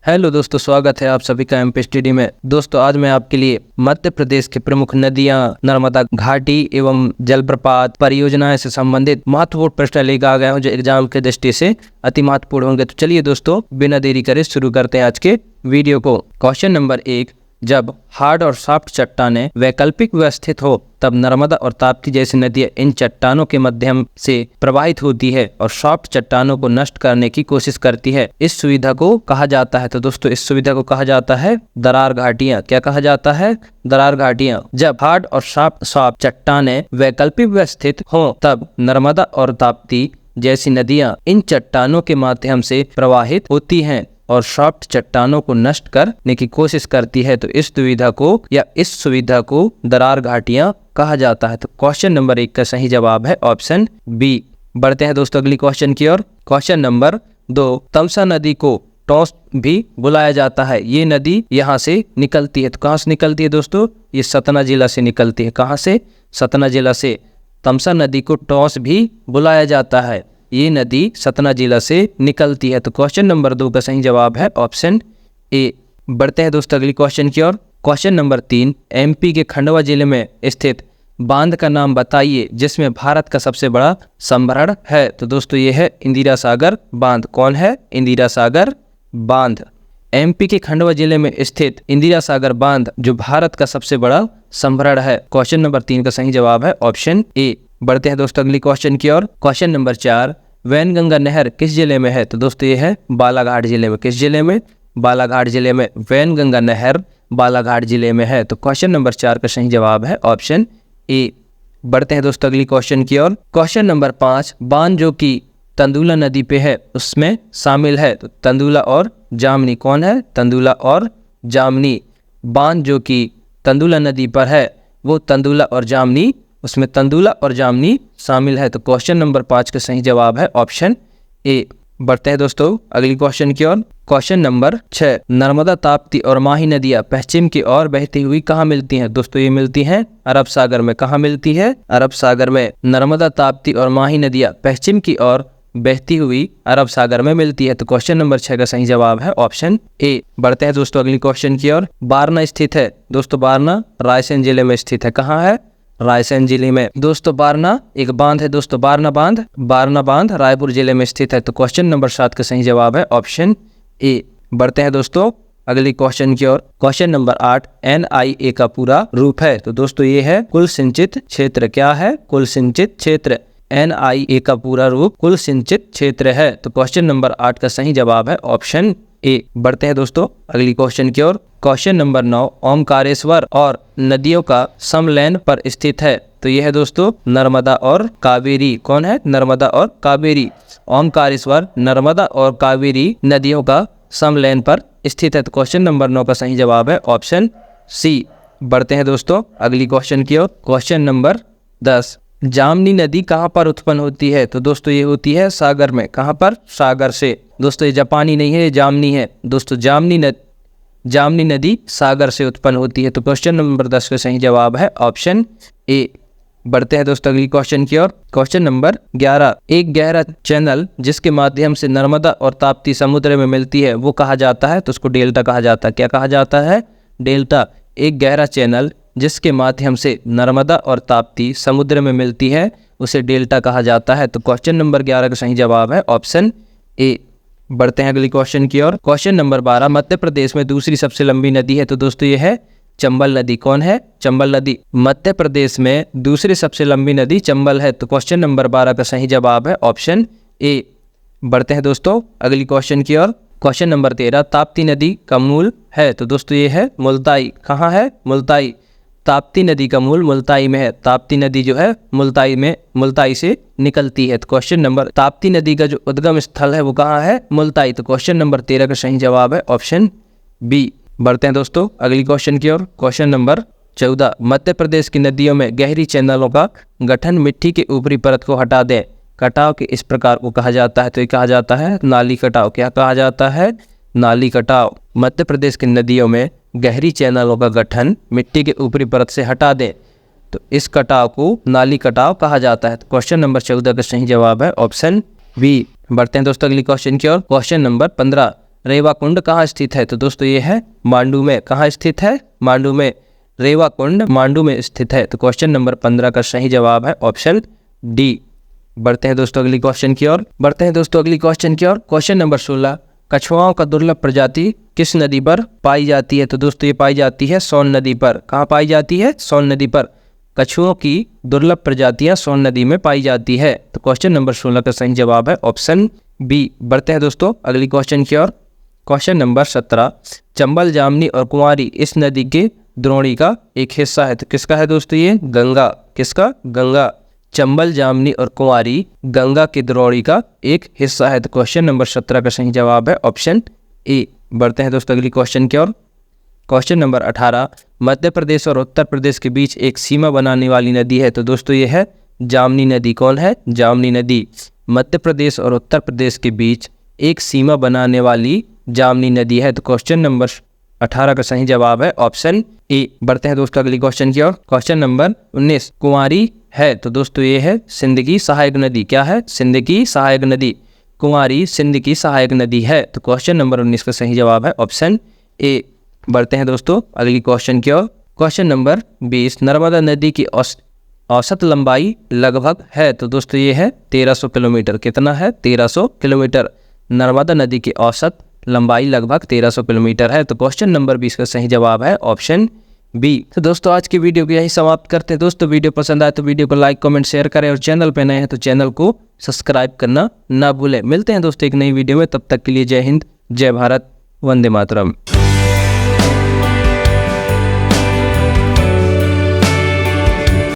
Hello दोस्तों, स्वागत है आप सभी का एमपी स्टडी में। दोस्तों आज मैं आपके लिए मध्य प्रदेश के प्रमुख नदियां, नर्मदा घाटी एवं जलप्रपात परियोजनाएं से संबंधित महत्वपूर्ण प्रश्न लेकर आ गया हूं जो एग्जाम के दृष्टि से अति महत्वपूर्ण होंगे। तो चलिए दोस्तों बिना देरी करे शुरू करते हैं आज के वीडियो को। क्वेश्चन नंबर 1, जब हार्ड और सॉफ्ट चट्टानें वैकल्पिक व्यवस्थित हो तब नर्मदा और ताप्ती जैसी नदियां इन चट्टानों के माध्यम से प्रवाहित होती है और सॉफ्ट चट्टानों को नष्ट करने की कोशिश करती है। इस सुविधा को कहा जाता है, तो दोस्तों इस सुविधा को कहा जाता है दरार घाटियां। क्या कहा जाता है? दरार घाटियां। जब हार्ड और सॉफ्ट चट्टानें वैकल्पिक व्यवस्थित हो तब नर्मदा और ताप्ती जैसी नदियां इन चट्टानों के माध्यम से प्रवाहित होती हैं और सॉफ्ट चट्टानों को नष्ट करने की कोशिश करती है। तो इस सुविधा को दरार घाटियां कहा जाता है। तो क्वेश्चन नंबर 1 का सही जवाब है ऑप्शन बी। बढ़ते हैं दोस्तों अगली क्वेश्चन की ओर। क्वेश्चन नंबर 2, तमसा नदी को टॉस भी बुलाया जाता है। ये नदी यहाँ से निकलती है। तो कहाँ से निकलती है दोस्तों? ये सतना जिला से निकलती है। कहाँ से? सतना जिला से। तमसा नदी को टॉस भी बुलाया जाता है। ये नदी सतना जिला से निकलती है। तो क्वेश्चन नंबर 2 का सही जवाब है ऑप्शन ए। बढ़ते हैं दोस्तों अगली क्वेश्चन की ओर। क्वेश्चन नंबर 3, एमपी के खंडवा जिले में स्थित बांध का नाम बताइए जिसमें भारत का सबसे बड़ा संभरण है। तो दोस्तों ये है इंदिरा सागर बांध। कौन है? इंदिरा सागर बांध। एमपी के खंडवा जिले में स्थित इंदिरा सागर बांध जो भारत का सबसे बड़ा संभरण है। क्वेश्चन नंबर 3 का सही जवाब है ऑप्शन ए। बढ़ते हैं दोस्तों अगली क्वेश्चन की ओर। क्वेश्चन नंबर 4, वैनगंगा नहर किस जिले में है? तो दोस्तों ये है बालाघाट जिले में। किस जिले में? बालाघाट जिले में। वैनगंगा नहर बालाघाट जिले में है। तो क्वेश्चन नंबर 4 का सही जवाब है ऑप्शन ए। बढ़ते हैं दोस्तों अगली क्वेश्चन की ओर। क्वेश्चन नंबर 5, बांध जो कि तंदुला नदी पे है उसमें शामिल है। तो तंदुला और जामनी। कौन है? तंदुला और जामनी। बांध जो कि तंदुला नदी पर है वो तंदुला और जामनी, उसमें तंदुला और जामनी शामिल है। तो क्वेश्चन नंबर 5 का सही जवाब है ऑप्शन ए। बढ़ते हैं दोस्तों अगली क्वेश्चन की ओर। क्वेश्चन नंबर 6, नर्मदा, ताप्ती और माही नदियां पश्चिम की ओर बहती हुई कहाँ मिलती हैं? दोस्तों ये मिलती हैं अरब सागर में। कहाँ मिलती है? अरब सागर में। नर्मदा, ताप्ती और माही नदियां पश्चिम की ओर बहती हुई अरब सागर में मिलती है। तो क्वेश्चन नंबर 6 का सही जवाब है ऑप्शन ए। बढ़ते हैं दोस्तों अगली क्वेश्चन की ओर। बारना स्थित है। दोस्तों बारना रायसेन जिले में स्थित है। कहाँ है? रायसेन जिले में। दोस्तों बारना एक बांध है। दोस्तों बारना बांध रायपुर जिले में स्थित है। तो क्वेश्चन नंबर 7 का सही जवाब है ऑप्शन ए। बढ़ते हैं दोस्तों अगली क्वेश्चन की ओर। क्वेश्चन नंबर 8, NIA का पूरा रूप है। तो दोस्तों ये है कुल सिंचित क्षेत्र। क्या है? कुल सिंचित क्षेत्र। NIA का पूरा रूप कुल सिंचित क्षेत्र है। तो क्वेश्चन नंबर 8 का सही जवाब है ऑप्शन ए। बढ़ते हैं दोस्तों अगली क्वेश्चन की ओर। क्वेश्चन नंबर 9, ओमकारेश्वर और नदियों का समलैन पर स्थित है। तो यह है दोस्तों नर्मदा और कावेरी। कौन है? नर्मदा और कावेरी। ओमकारेश्वर नर्मदा और कावेरी नदियों का समलैन पर स्थित है। तो क्वेश्चन नंबर 9 का सही जवाब है ऑप्शन सी। बढ़ते हैं दोस्तों अगली क्वेश्चन की ओर। क्वेश्चन नंबर 10, जामनी नदी कहाँ पर उत्पन्न होती है? तो दोस्तों ये होती है सागर में। कहाँ पर? सागर से। दोस्तों ये जापानी नहीं है, ये जामनी है। दोस्तों जामनी नदी सागर से उत्पन्न होती है। तो क्वेश्चन नंबर 10 का सही जवाब है ऑप्शन ए। बढ़ते हैं दोस्तों अगली क्वेश्चन की ओर। क्वेश्चन नंबर 11, एक गहरा चैनल जिसके माध्यम से नर्मदा और ताप्ती समुद्र में मिलती है वो कहा जाता है? तो उसको डेल्टा कहा जाता है। क्या कहा जाता है? डेल्टा। एक गहरा चैनल जिसके माध्यम से नर्मदा और ताप्ती समुद्र में मिलती है उसे डेल्टा कहा जाता है। तो क्वेश्चन नंबर 11 का सही जवाब है ऑप्शन ए। बढ़ते हैं अगली क्वेश्चन की ओर। क्वेश्चन नंबर 12, मध्य प्रदेश में दूसरी सबसे लंबी नदी है। तो दोस्तों ये है चंबल नदी। कौन है? चंबल नदी। मध्य प्रदेश में दूसरी सबसे लंबी नदी चंबल है। तो क्वेश्चन नंबर 12 का सही जवाब है ऑप्शन ए। बढ़ते हैं दोस्तों अगली क्वेश्चन की ओर। क्वेश्चन नंबर 13, ताप्ती नदी का मूल है। तो दोस्तों ये है मुल्ताई। कहाँ है? मुल्ताई। ताप्ती नदी का मूल मुल्ताई में है। ताप्ती नदी जो है मुल्ताई से निकलती है। तो क्वेश्चन नंबर, ताप्ती नदी का जो उद्गम स्थल है वो कहाँ है? मुल्ताई। तो क्वेश्चन नंबर 13 का सही जवाब है ऑप्शन बी। बढ़ते हैं दोस्तों अगली क्वेश्चन की ओर। क्वेश्चन नंबर 14, मध्य प्रदेश की नदियों में गहरी चैनलों का गठन मिट्टी के ऊपरी परत को हटा दें कटाव के इस प्रकार को कहा जाता है। तो ये कहा जाता है नाली कटाव। क्या कहा जाता है? नाली कटाव। मध्य प्रदेश की नदियों में गहरी चैनलों का गठन मिट्टी के ऊपरी परत से हटा दें तो इस कटाव को नाली कटाव कहा जाता है। तो क्वेश्चन नंबर 14 का सही जवाब है ऑप्शन बी। बढ़ते हैं दोस्तों अगली क्वेश्चन की ओर। क्वेश्चन नंबर 15, रेवा कुंड कहाँ स्थित है? तो दोस्तों ये है मांडू में। कहाँ स्थित है? मांडू में। रेवा कुंड मांडू में स्थित है। तो क्वेश्चन नंबर 15 का सही जवाब है ऑप्शन डी। बढ़ते हैं दोस्तों अगली क्वेश्चन की ओर। क्वेश्चन नंबर 16, कछुआओं का दुर्लभ प्रजाति किस नदी पर पाई जाती है? तो दोस्तों ये पाई जाती है सोन नदी पर। कहाँ पाई जाती है? सोन नदी पर। कछुओं की दुर्लभ प्रजातियां सोन नदी में पाई जाती है। तो क्वेश्चन नंबर 16 का सही जवाब है ऑप्शन बी। बढ़ते हैं दोस्तों अगली क्वेश्चन की ओर। क्वेश्चन नंबर 17, चंबल, जामनी और कुंवारी इस नदी के द्रोणी का एक हिस्सा है। तो किसका है दोस्तों ये? गंगा। किसका? गंगा। चंबल, जामनी और कुंवारी गंगा के द्रोणी का एक हिस्सा है। तो क्वेश्चन नंबर 17 का सही जवाब है ऑप्शन ए। बढ़ते हैं दोस्तों अगली क्वेश्चन की ओर। क्वेश्चन नंबर 18, मध्य प्रदेश और उत्तर प्रदेश के बीच एक सीमा बनाने वाली नदी है। तो दोस्तों ये है जामनी नदी। कौन है? जामनी नदी। मध्य प्रदेश और उत्तर प्रदेश के बीच एक सीमा बनाने वाली जामनी नदी है। तो क्वेश्चन नंबर 18 का सही जवाब है ऑप्शन ए। बढ़ते हैं दोस्तों अगली क्वेश्चन की ओर। क्वेश्चन नंबर 19, कुंवारी है। तो दोस्तों ये है सिंध की सहायक नदी। क्या है? सिंध की सहायक नदी। कुंवारी सिंध की सहायक नदी है। तो क्वेश्चन नंबर 19 का सही जवाब है ऑप्शन ए। बढ़ते हैं दोस्तों अगली क्वेश्चन की ओर। क्वेश्चन नंबर 20, नर्मदा नदी की औसत लंबाई लगभग है। तो दोस्तों ये है 1300 किलोमीटर। कितना है? 1300 किलोमीटर। नर्मदा नदी की औसत लंबाई लगभग 1300 किलोमीटर है। तो क्वेश्चन नंबर 20 का सही जवाब है ऑप्शन बी। तो दोस्तों आज की वीडियो को यही समाप्त करते हैं। दोस्तों वीडियो पसंद आए तो वीडियो को लाइक, कमेंट, शेयर करें और चैनल पे नए हैं तो चैनल को सब्सक्राइब करना ना भूलें। मिलते हैं दोस्तों एक नई वीडियो में, तब तक के लिए जय हिंद, जय भारत, वंदे मातरम।